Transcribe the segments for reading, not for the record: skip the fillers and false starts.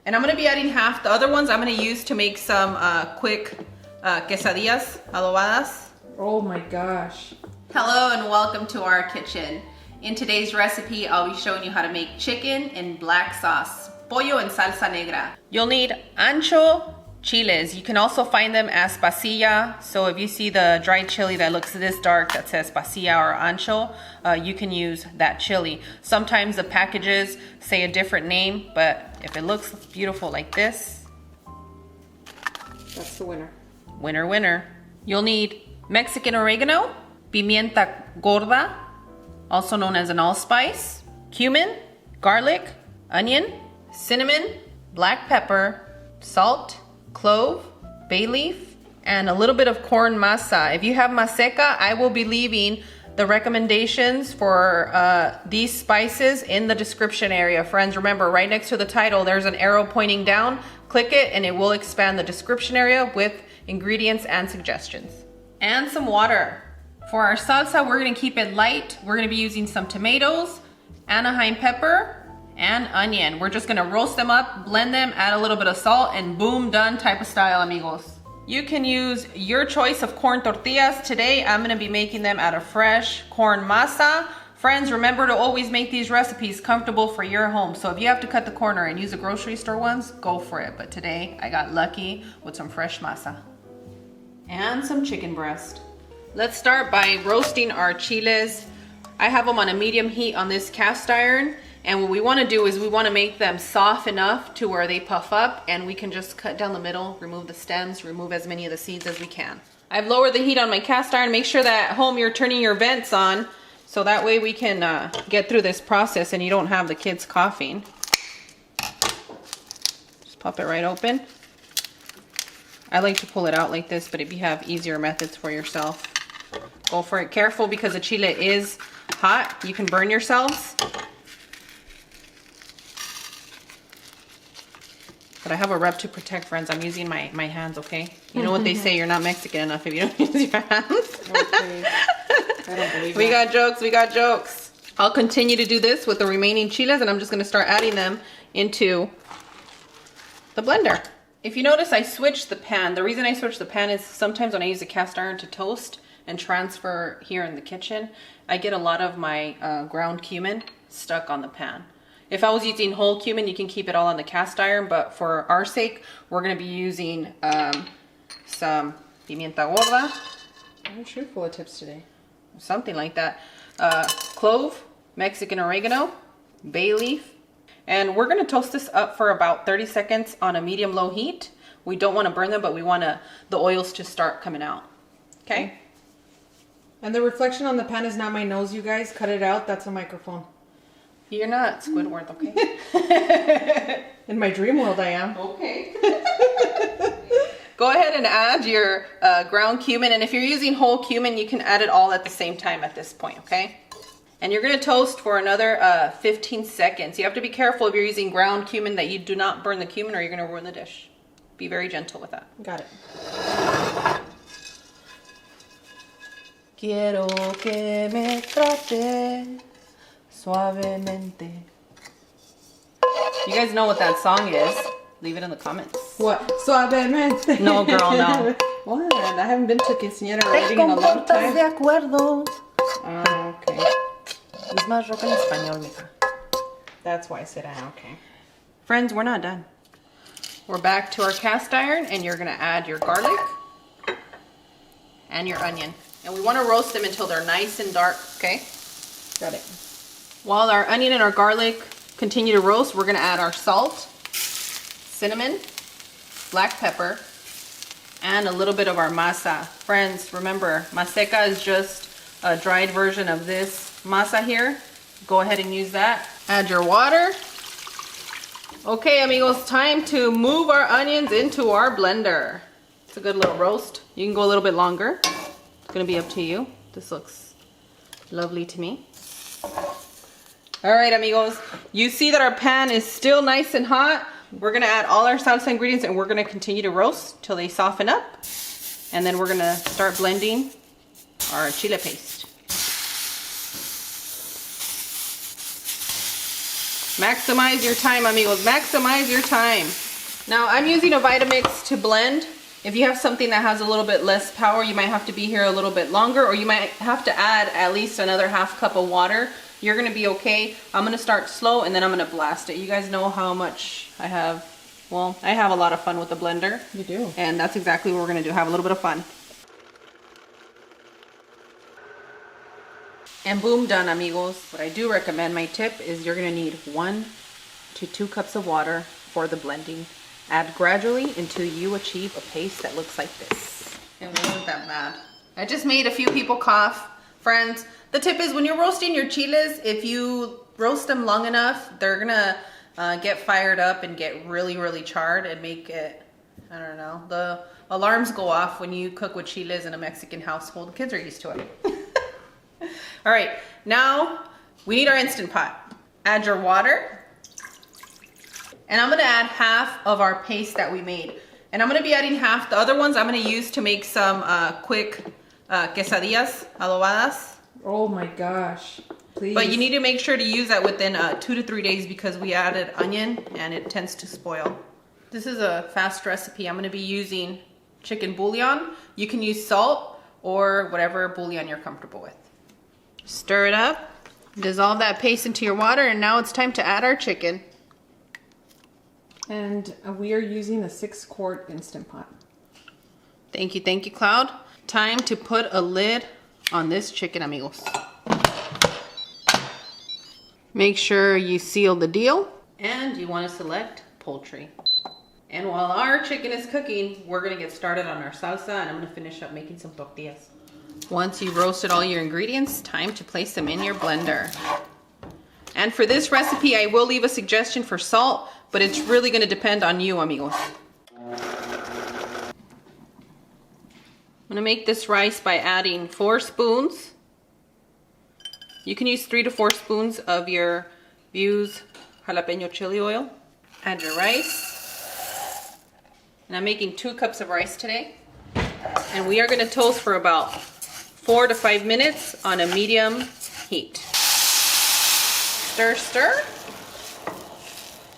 And I'm gonna be adding half. The other ones I'm gonna use to make some quick quesadillas adobadas. Oh my gosh. Hello and welcome to our kitchen. In today's recipe, I'll be showing you how to make chicken in black sauce, pollo en salsa negra. You'll need ancho, chiles. You can also find them as pasilla. So if you see the dried chili that looks this dark that says pasilla or ancho, you can use that chili. Sometimes the packages say a different name, but if it looks beautiful like this, that's the winner. Winner, winner. You'll need Mexican oregano, pimienta gorda, also known as an allspice, cumin, garlic, onion, cinnamon, black pepper, salt, clove, bay leaf, and a little bit of corn masa. If you have maseca, I will be leaving the recommendations for these spices in the description area. Friends, remember, right next to the title, there's an arrow pointing down. Click it and it will expand the description area with ingredients and suggestions. And some water. For our salsa, we're gonna keep it light. We're gonna be using some tomatoes, Anaheim pepper, and onion. We're just gonna roast them up, blend them, add a little bit of salt, and boom, done type of style, amigos. You can use your choice of corn tortillas. Today, I'm gonna be making them out of fresh corn masa. Friends, remember to always make these recipes comfortable for your home. So if you have to cut the corner and use the grocery store ones, go for it. But today, I got lucky with some fresh masa. And some chicken breast. Let's start by roasting our chiles. I have them on a medium heat on this cast iron. And what we want to do is we want to make them soft enough to where they puff up, and we can just cut down the middle, remove the stems, remove as many of the seeds as we can. I've lowered the heat on my cast iron. Make sure that at home you're turning your vents on, so that way we can get through this process and you don't have the kids coughing. Just pop it right open. I like to pull it out like this, but if you have easier methods for yourself, go for it. Careful, because the chile is hot. You can burn yourselves. But I have a rub to protect, friends. I'm using my hands, okay? You know what they say, you're not Mexican enough if you don't use your hands. Okay. I don't believe We that. got jokes, we got jokes. I'll continue to do this with the remaining chiles, and I'm just gonna start adding them into the blender. If you notice, I switched the pan. The reason I switched the pan is sometimes when I use a cast iron to toast and transfer here in the kitchen, I get a lot of my ground cumin stuck on the pan. If I was using whole cumin, you can keep it all on the cast iron, but for our sake, we're gonna be using some pimienta gorda. Aren't you full of tips today? Something like that. Clove, Mexican oregano, bay leaf, and we're gonna toast this up for about 30 seconds on a medium-low heat. We don't wanna burn them, but we want the oils to start coming out, okay? And the reflection on the pan is not my nose, you guys. Cut it out, that's a microphone. You're not Squidward, okay? In my dream world, I am. Okay. Go ahead and add your ground cumin, and if you're using whole cumin, you can add it all at the same time at this point, okay? And you're gonna toast for another 15 seconds. You have to be careful if you're using ground cumin that you do not burn the cumin or you're gonna ruin the dish. Be very gentle with that. Got it. Quiero que me trate suavemente. You guys know what that song is. Leave it in the comments. What? Suavemente. No, girl, no. What? I haven't been to quinceañera wedding in a long time. de acuerdo. Oh, okay. Es más rock en español, mija. That's why I said okay. Friends, we're not done. We're back to our cast iron, and you're gonna add your garlic and your onion. And we wanna roast them until they're nice and dark, okay? Got it. While our onion and our garlic continue to roast, we're gonna add our salt, cinnamon, black pepper, and a little bit of our masa. Friends, remember, maseca is just a dried version of this masa here. Go ahead and use that. Add your water. Okay, amigos, time to move our onions into our blender. It's a good little roast. You can go a little bit longer. It's gonna be up to you. This looks lovely to me. All right, amigos, you see that our pan is still nice and hot. We're gonna add all our salsa ingredients and we're gonna continue to roast till they soften up. And then we're gonna start blending our chile paste. Maximize your time, amigos. Maximize your time. Now, I'm using a Vitamix to blend. If you have something that has a little bit less power, you might have to be here a little bit longer, or you might have to add at least another half cup of water. You're gonna be okay. I'm gonna start slow and then I'm gonna blast it. You guys know how much I have. Well, I have a lot of fun with the blender. You do. And that's exactly what we're gonna do, have a little bit of fun. And boom, done, amigos. What I do recommend, my tip, is you're gonna need 1 to 2 cups of water for the blending. Add gradually until you achieve a paste that looks like this. It wasn't that bad. I just made a few people cough. Friends, the tip is when you're roasting your chiles, if you roast them long enough, they're gonna get fired up and get really, really charred and make it, I don't know, the alarms go off when you cook with chiles in a Mexican household. The kids are used to it. All right, now we need our Instant Pot. Add your water. And I'm gonna add half of our paste that we made. And I'm gonna be adding half. The other ones I'm gonna use to make some quick quesadillas adobadas. Oh my gosh, please. But you need to make sure to use that within 2 to 3 days because we added onion and it tends to spoil. This is a fast recipe. I'm gonna be using chicken bouillon. You can use salt or whatever bouillon you're comfortable with. Stir it up, dissolve that paste into your water, and now it's time to add our chicken. And we are using a 6-quart Instant Pot. Thank you, Cloud. Time to put a lid on this chicken, amigos. Make sure you seal the deal, and you want to select poultry. And while our chicken is cooking, we're gonna get started on our salsa, and I'm gonna finish up making some tortillas. Once you've roasted all your ingredients, time to place them in your blender. And for this recipe, I will leave a suggestion for salt, but it's really gonna depend on you, amigos. I'm gonna make this rice by adding 4 spoons. You can use 3 to 4 spoons of your Vuse Jalapeño chili oil. Add your rice. And I'm making 2 cups of rice today. And we are gonna toast for about 4 to 5 minutes on a medium heat. Stir, stir.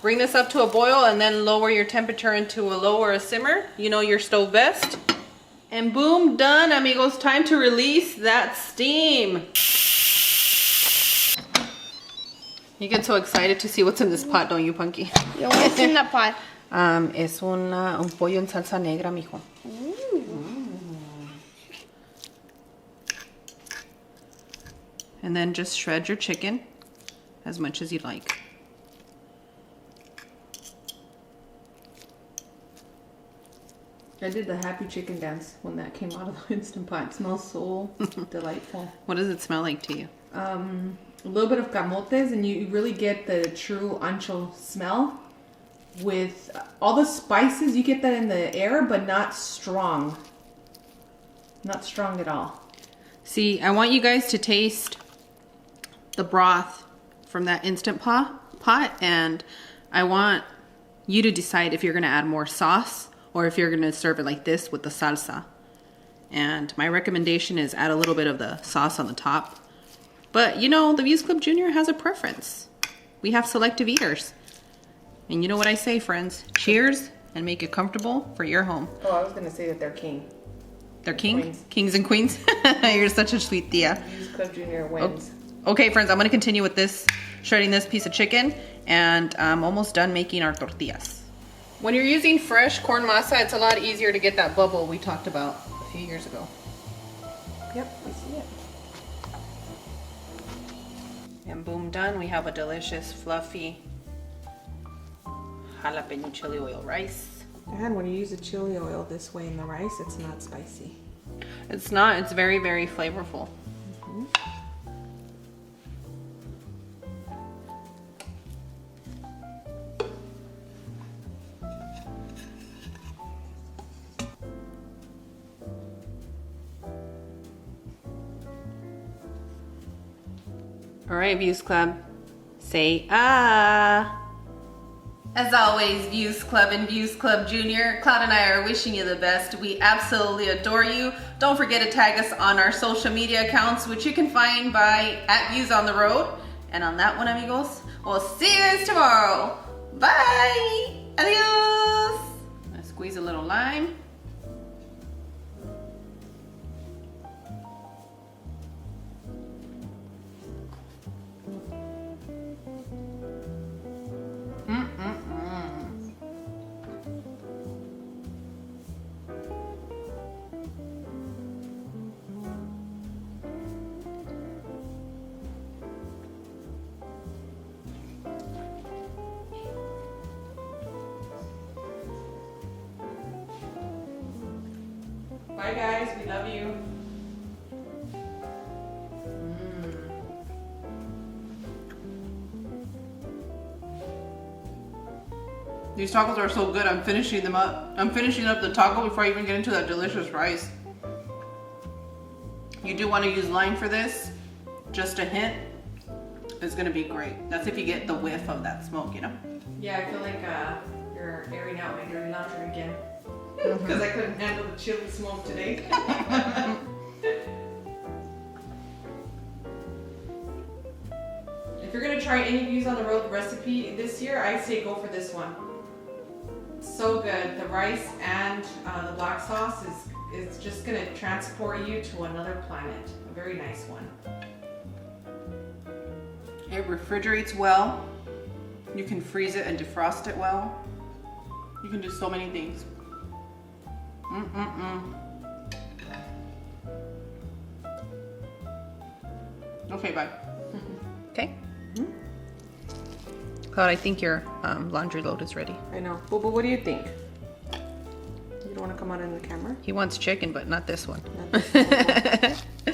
Bring this up to a boil and then lower your temperature into a low or a simmer. You know your stove best. And boom, done, amigos. Time to release that steam. You get so excited to see what's in this pot, don't you, Punky? Yeah, what's in the pot? Es un pollo en salsa negra, mijo. And then just shred your chicken as much as you'd like. I did the happy chicken dance when that came out of the Instant Pot. It smells so delightful. What does it smell like to you? A little bit of camotes, and you really get the true Ancho smell. With all the spices, you get that in the air, but not strong. Not strong at all. See, I want you guys to taste the broth from that Instant Pot, and I want you to decide if you're going to add more sauce or if you're going to serve it like this with the salsa. And my recommendation is add a little bit of the sauce on the top. But you know, the Vuse Club Junior has a preference. We have selective eaters. And you know what I say, friends? Cheers and make it comfortable for your home. Oh, I was going to say that they're king. They're king? Queens. Kings and queens? You're such a sweet tia. Vuse Club Junior wins. Okay, friends, I'm going to continue with this, shredding this piece of chicken, and I'm almost done making our tortillas. When you're using fresh corn masa, it's a lot easier to get that bubble we talked about a few years ago. Yep, we see it. And boom, done. We have a delicious, fluffy jalapeño chili oil rice. And when you use the chili oil this way in the rice, it's not spicy. It's not. It's very, very flavorful. Mm-hmm. All right, Vuse Club, say ah. As always, Vuse Club and Vuse Club Junior, Cloud and I are wishing you the best. We absolutely adore you. Don't forget to tag us on our social media accounts, which you can find by @ViewsOnTheRoad. And on that one, amigos, we'll see you guys tomorrow. Bye. Adios. Let's squeeze a little lime. Bye guys, we love you. These tacos are so good, I'm finishing them up. I'm finishing up the taco before I even get into that delicious rice. You do want to use lime for this, just a hint. It's gonna be great. That's if you get the whiff of that smoke, you know? Yeah, I feel like you're airing out my dirty laundry again. Because I couldn't handle the chili smoke today. If you're gonna try any Views on the Road recipe this year, I say go for this one. So good. The rice and the black sauce is just gonna transport you to another planet. A very nice one. It refrigerates well. You can freeze it and defrost it well. You can do so many things. Okay, bye. Okay. Cloud, I think your laundry load is ready. I know. But what do you think? You don't want to come out in the camera? He wants chicken, but not this one. Not this one.